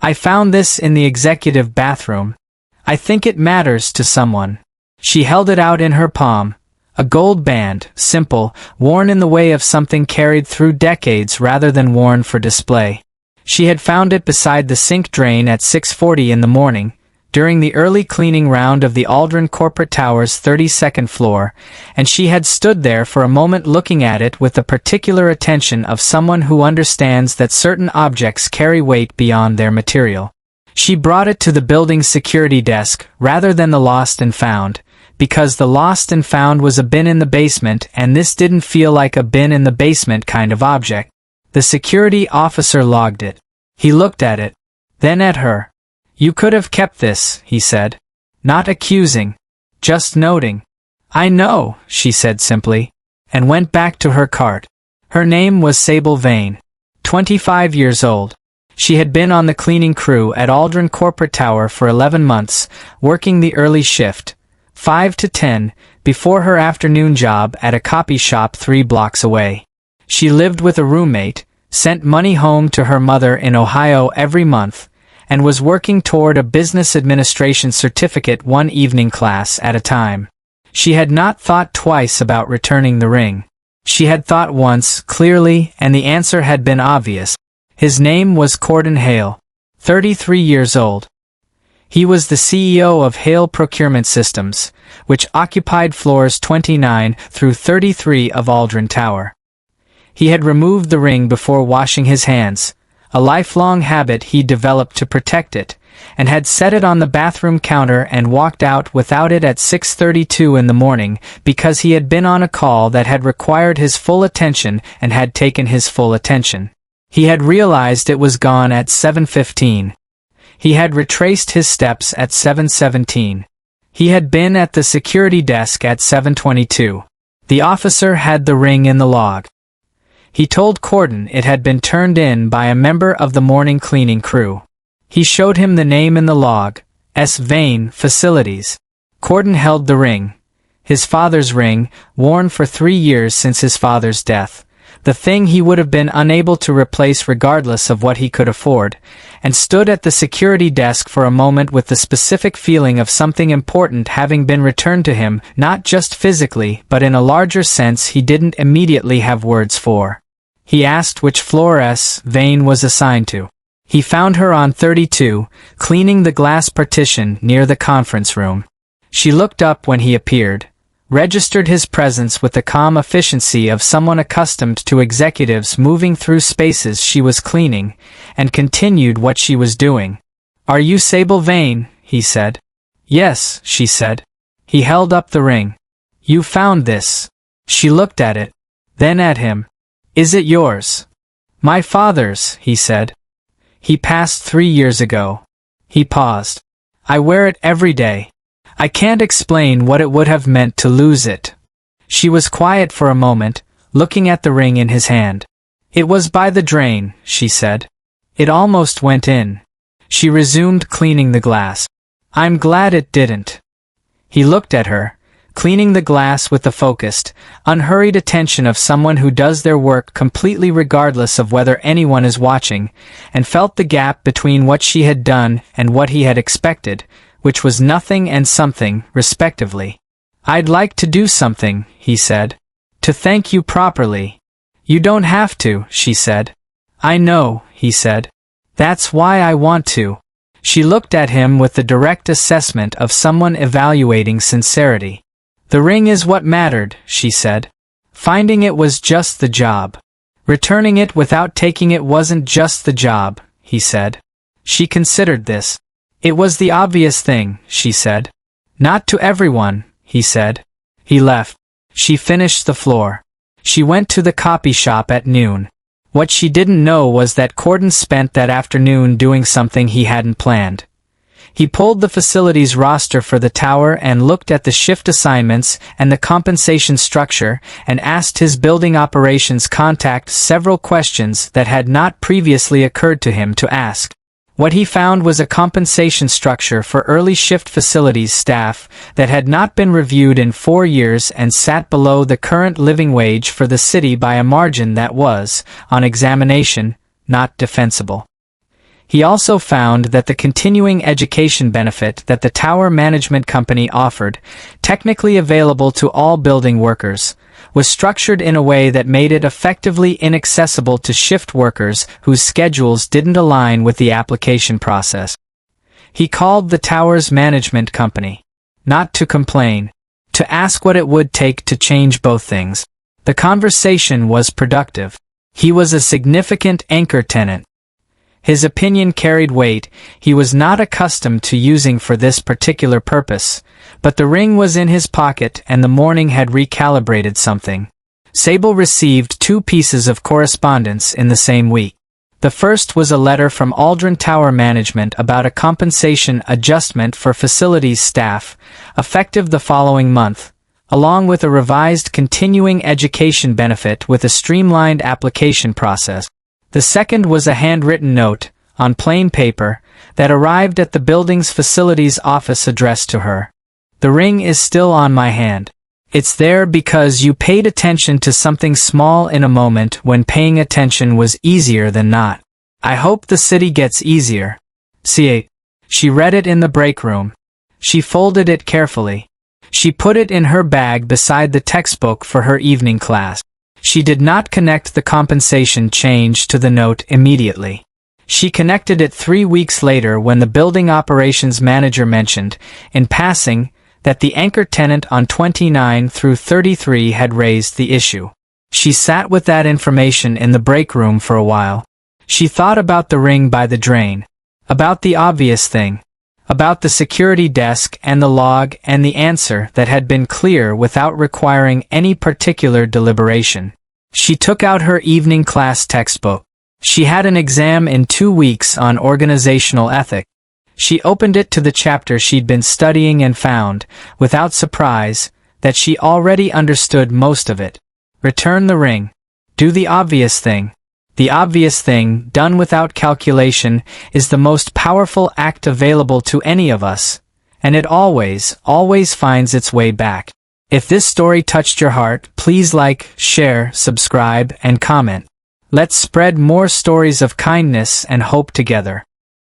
I found this in the executive bathroom. I think it matters to someone. She held it out in her palm. A gold band, simple, worn in the way of something carried through decades rather than worn for display. She had found it beside the sink drain at 6:40 in the morning, during the early cleaning round of the Aldrin Corporate Tower's 32nd floor, and she had stood there for a moment looking at it with the particular attention of someone who understands that certain objects carry weight beyond their material. She brought it to the building's security desk rather than the lost and found, because the lost and found was a bin in the basement and this didn't feel like a bin in the basement kind of object. The security officer logged it. He looked at it, then at her. "You could have kept this," he said. Not accusing, just noting. "I know," she said simply, and went back to her cart. Her name was Sable Vane, 25 years old. She had been on the cleaning crew at Aldrin Corporate Tower for 11 months, working the early shift, 5 to 10, before her afternoon job at a copy shop 3 blocks away. She lived with a roommate, sent money home to her mother in Ohio every month, and was working toward a business administration certificate one evening class at a time. She had not thought twice about returning the ring. She had thought once, clearly, and the answer had been obvious. His name was Corden Hale, 33 years old. He was the CEO of Hale Procurement Systems, which occupied floors 29 through 33 of Aldrin Tower. He had removed the ring before washing his hands, a lifelong habit he developed to protect it, and had set it on the bathroom counter and walked out without it at 6:32 in the morning because he had been on a call that had required his full attention and had taken his full attention. He had realized it was gone at 7:15. He had retraced his steps at 7:17. He had been at the security desk at 7:22. The officer had the ring in the log. He told Corden it had been turned in by a member of the morning cleaning crew. He showed him the name in the log, S. Vane Facilities. Corden held the ring. His father's ring, worn for 3 years since his father's death. The thing he would have been unable to replace regardless of what he could afford, and stood at the security desk for a moment with the specific feeling of something important having been returned to him, not just physically but in a larger sense he didn't immediately have words for. He asked which floor S. Vane was assigned to. He found her on 32, cleaning the glass partition near the conference room. She looked up when he appeared, registered his presence with the calm efficiency of someone accustomed to executives moving through spaces she was cleaning, and continued what she was doing. "Are you Sable Vane?" he said. "Yes," she said. He held up the ring. "You found this." She looked at it, then at him. "Is it yours?" "My father's," he said. "He passed 3 years ago." He paused. "I wear it every day. I can't explain what it would have meant to lose it." She was quiet for a moment, looking at the ring in his hand. "It was by the drain," she said. "It almost went in." She resumed cleaning the glass. "I'm glad it didn't." He looked at her, cleaning the glass with the focused, unhurried attention of someone who does their work completely regardless of whether anyone is watching, and felt the gap between what she had done and what he had expected, which was nothing and something, respectively. "I'd like to do something," he said. "To thank you properly." "You don't have to," she said. "I know," he said. "That's why I want to." She looked at him with the direct assessment of someone evaluating sincerity. "The ring is what mattered," she said. "Finding it was just the job. Returning it without taking it wasn't just the job," he said. She considered this. "It was the obvious thing," she said. "Not to everyone," he said. He left. She finished the floor. She went to the copy shop at noon. What she didn't know was that Corden spent that afternoon doing something he hadn't planned. He pulled the facilities roster for the tower and looked at the shift assignments and the compensation structure and asked his building operations contact several questions that had not previously occurred to him to ask. What he found was a compensation structure for early shift facilities staff that had not been reviewed in 4 years and sat below the current living wage for the city by a margin that was, on examination, not defensible. He also found that the continuing education benefit that the tower management company offered, technically available to all building workers, was structured in a way that made it effectively inaccessible to shift workers whose schedules didn't align with the application process. He called the tower's management company, not to complain, to ask what it would take to change both things. The conversation was productive. He was a significant anchor tenant. His opinion carried weight he was not accustomed to using for this particular purpose, but the ring was in his pocket and the morning had recalibrated something. Sable received 2 pieces of correspondence in the same week. The first was a letter from Aldrin Tower Management about a compensation adjustment for facilities staff, effective the following month, along with a revised continuing education benefit with a streamlined application process. The second was a handwritten note, on plain paper, that arrived at the building's facilities office addressed to her. The ring is still on my hand. It's there because you paid attention to something small in a moment when paying attention was easier than not. I hope the city gets easier. See. She read it in the break room. She folded it carefully. She put it in her bag beside the textbook for her evening class. She did not connect the compensation change to the note immediately. She connected it 3 weeks later when the building operations manager mentioned, in passing, that the anchor tenant on 29 through 33 had raised the issue. She sat with that information in the break room for a while. She thought about the ring by the drain, about the obvious thing, about the security desk and the log and the answer that had been clear without requiring any particular deliberation. She took out her evening class textbook. She had an exam in 2 weeks on organizational ethics. She opened it to the chapter she'd been studying and found, without surprise, that she already understood most of it. Return the ring. Do the obvious thing. The obvious thing, done without calculation, is the most powerful act available to any of us, and it always finds its way back. If this story touched your heart, please like, share, subscribe, and comment. Let's spread more stories of kindness and hope together.